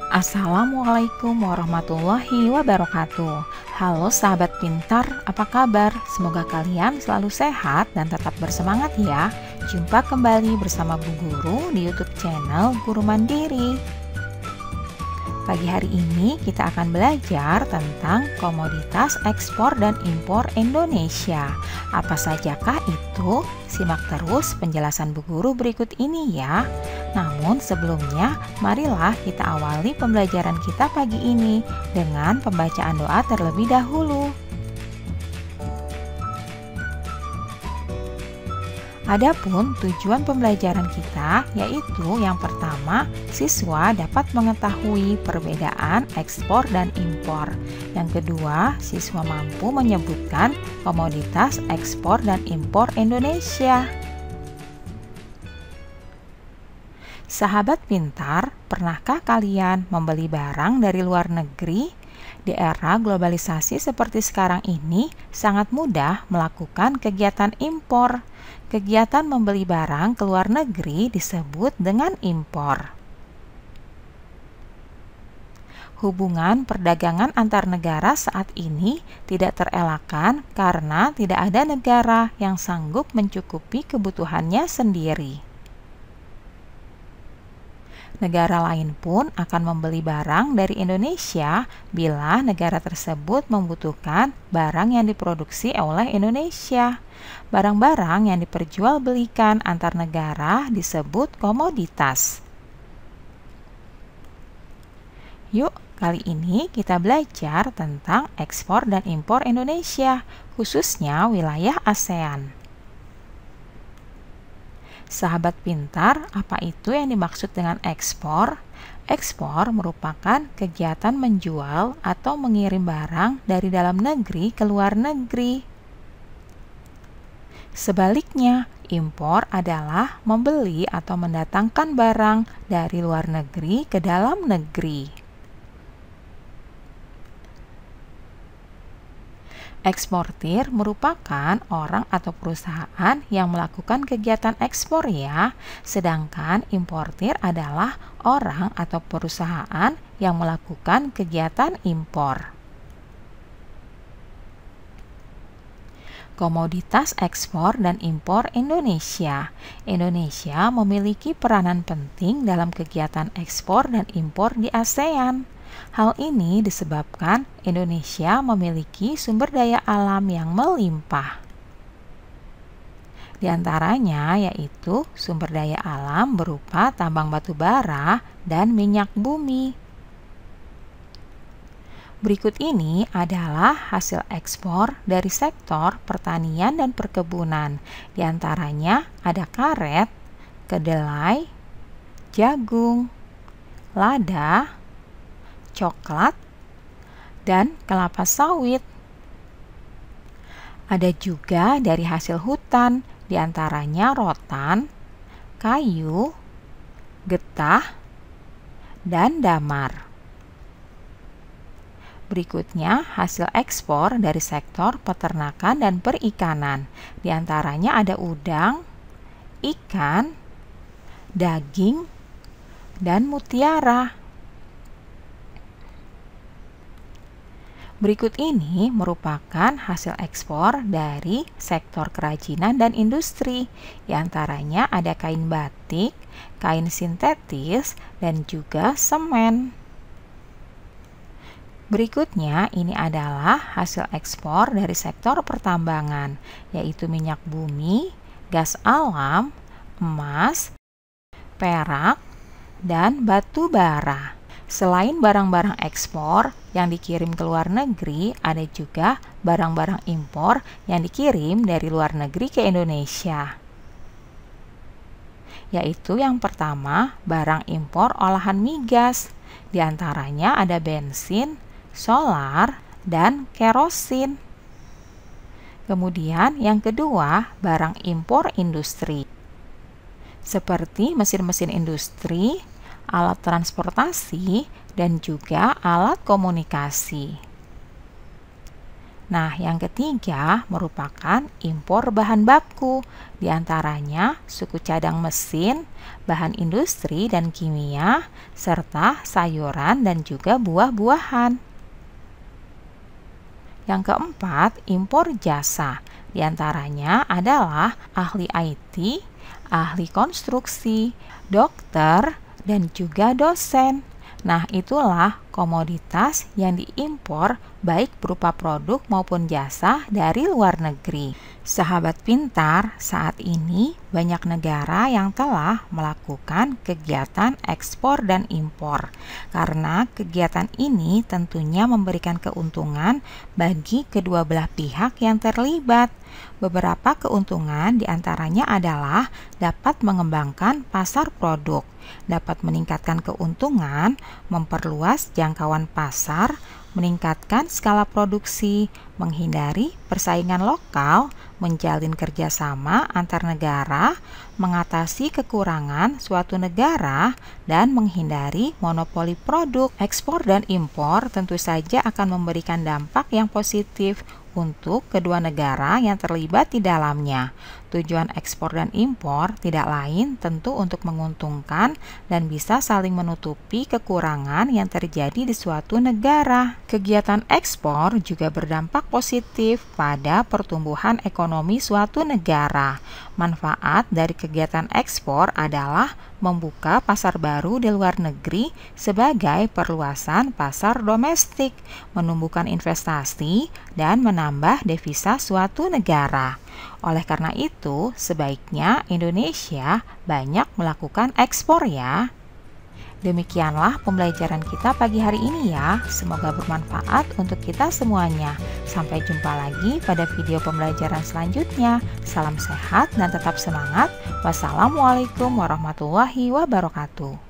Assalamualaikum warahmatullahi wabarakatuh. Halo sahabat pintar, apa kabar? Semoga kalian selalu sehat dan tetap bersemangat ya. Jumpa kembali bersama Bu Guru di YouTube channel Guru Mandiri. Pagi hari ini kita akan belajar tentang komoditas ekspor dan impor Indonesia. Apa sajakah itu? Simak terus penjelasan Bu Guru berikut ini ya. Namun sebelumnya, marilah kita awali pembelajaran kita pagi ini dengan pembacaan doa terlebih dahulu. Adapun tujuan pembelajaran kita yaitu yang pertama, siswa dapat mengetahui perbedaan ekspor dan impor. Yang kedua, siswa mampu menyebutkan komoditas ekspor dan impor Indonesia. Sahabat pintar, pernahkah kalian membeli barang dari luar negeri? Di era globalisasi seperti sekarang ini, sangat mudah melakukan kegiatan impor. Kegiatan membeli barang ke luar negeri disebut dengan impor. Hubungan perdagangan antar negara saat ini tidak terelakkan karena tidak ada negara yang sanggup mencukupi kebutuhannya sendiri. Negara lain pun akan membeli barang dari Indonesia bila negara tersebut membutuhkan barang yang diproduksi oleh Indonesia. Barang-barang yang diperjualbelikan antar negara disebut komoditas. Yuk, kali ini kita belajar tentang ekspor dan impor Indonesia, khususnya wilayah ASEAN. Sahabat pintar, apa itu yang dimaksud dengan ekspor? Ekspor merupakan kegiatan menjual atau mengirim barang dari dalam negeri ke luar negeri. Sebaliknya, impor adalah membeli atau mendatangkan barang dari luar negeri ke dalam negeri. Eksportir merupakan orang atau perusahaan yang melakukan kegiatan ekspor ya, sedangkan importir adalah orang atau perusahaan yang melakukan kegiatan impor. Komoditas ekspor dan impor Indonesia. Indonesia memiliki peranan penting dalam kegiatan ekspor dan impor di ASEAN. Hal ini disebabkan Indonesia memiliki sumber daya alam yang melimpah. Di antaranya yaitu sumber daya alam berupa tambang batu bara dan minyak bumi. Berikut ini adalah hasil ekspor dari sektor pertanian dan perkebunan. Di antaranya ada karet, kedelai, jagung, lada, coklat, dan kelapa sawit. Ada juga dari hasil hutan, diantaranya rotan, kayu, getah, dan damar. Berikutnya hasil ekspor dari sektor peternakan dan perikanan. Diantaranya ada udang, ikan, daging, dan mutiara. Berikut ini merupakan hasil ekspor dari sektor kerajinan dan industri. Di antaranya ada kain batik, kain sintetis, dan juga semen. Berikutnya ini adalah hasil ekspor dari sektor pertambangan, yaitu minyak bumi, gas alam, emas, perak, dan batu bara. Selain barang-barang ekspor yang dikirim ke luar negeri, ada juga barang-barang impor yang dikirim dari luar negeri ke Indonesia. Yaitu yang pertama, barang impor olahan migas. Di antaranya ada bensin, solar, dan kerosin. Kemudian yang kedua, barang impor industri. Seperti mesin-mesin industri, alat transportasi, dan juga alat komunikasi. Nah, yang ketiga merupakan impor bahan baku, di antaranya suku cadang mesin, bahan industri dan kimia, serta sayuran dan juga buah-buahan. Yang keempat, impor jasa. Di antaranya adalah ahli IT, ahli konstruksi, dokter, dan juga dosen. Nah, itulah komoditas yang diimpor baik berupa produk maupun jasa dari luar negeri. Sahabat pintar, saat ini banyak negara yang telah melakukan kegiatan ekspor dan impor. Karena kegiatan ini tentunya memberikan keuntungan bagi kedua belah pihak yang terlibat. Beberapa keuntungan diantaranya adalah dapat mengembangkan pasar produk, dapat meningkatkan keuntungan, memperluas jangkauan pasar, meningkatkan skala produksi, menghindari persaingan lokal, menjalin kerjasama antar negara, mengatasi kekurangan suatu negara, dan menghindari monopoli produk. Ekspor dan impor tentu saja akan memberikan dampak yang positif untuk kedua negara yang terlibat di dalamnya. Tujuan ekspor dan impor tidak lain tentu untuk menguntungkan dan bisa saling menutupi kekurangan yang terjadi di suatu negara. Kegiatan ekspor juga berdampak positif pada pertumbuhan ekonomi suatu negara. Manfaat dari kegiatan ekspor adalah membuka pasar baru di luar negeri sebagai perluasan pasar domestik, menumbuhkan investasi, dan menambah devisa suatu negara. Oleh karena itu, sebaiknya Indonesia banyak melakukan ekspor ya. Demikianlah pembelajaran kita pagi hari ini ya. Semoga bermanfaat untuk kita semuanya. Sampai jumpa lagi pada video pembelajaran selanjutnya. Salam sehat dan tetap semangat. Wassalamualaikum warahmatullahi wabarakatuh.